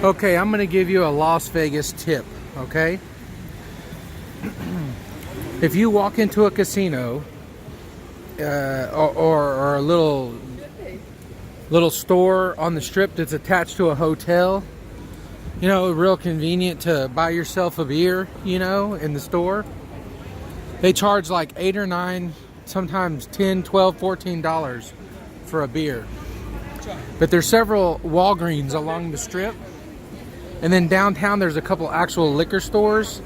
Okay, I'm gonna give you a Las Vegas tip, okay? If you walk into a casino or a little store on the strip that's attached to a hotel, you know, real convenient to buy yourself a beer, you know, in the store. They charge like $8 or $9, sometimes $10, $12, $14 for a beer. But there's several Walgreens along the strip. And then downtown there's a couple actual liquor stores.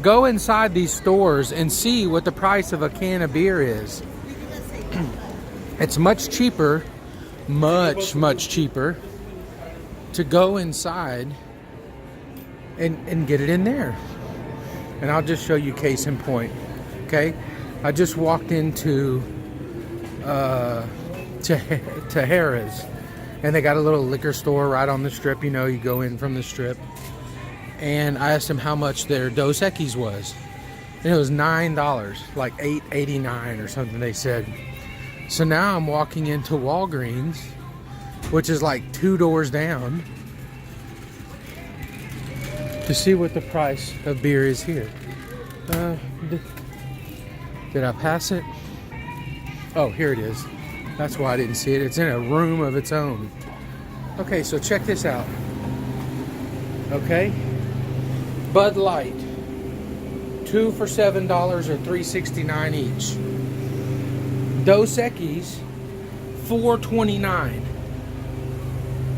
Go inside these stores and see what the price of a can of beer is. It's much cheaper, much cheaper to go inside and get it in there. And I'll just show you case in point. Okay, I just walked into to Harrah's, and they got a little liquor store right on the strip. You know, you go in from the strip, and I asked them how much their Dos Equis was, and it was $9, like $8.89 or something. They said. So now I'm walking into Walgreens, which is like 2 doors down, to see what the price of beer is here. Did I pass it? Oh, here it is. That's why I didn't see it. It's in a room of its own. Okay, so check this out. Okay, Bud Light, 2 for $7 or $3.69 each. Dos Equis, $4.29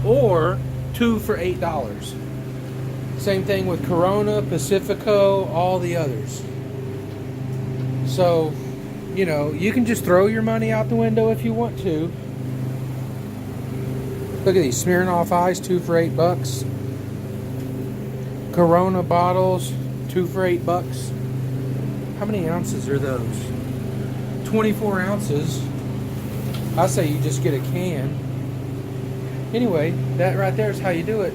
or 2 for $8. Same thing with Corona, Pacifico, all the others. So, you know, you can just throw your money out the window if you want to. Look at these Smirnoff Ice, 2 for $8. Corona bottles, 2 for $8. How many ounces are those? 24 ounces. I say you just get a can. Anyway, that right there is how you do it.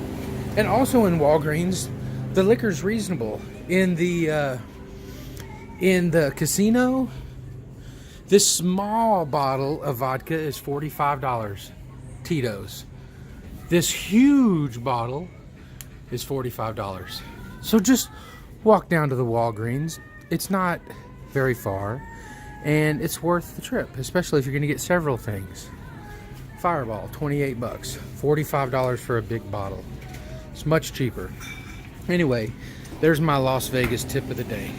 And also in Walgreens, the liquor's reasonable. In the casino, this small bottle of vodka is $45. Tito's. This huge bottle is $45. So just walk down to the Walgreens. It's not very far, and it's worth the trip, especially if you're going to get several things. Fireball, 28 bucks. $45 for a big bottle. It's much cheaper. Anyway, there's my Las Vegas tip of the day.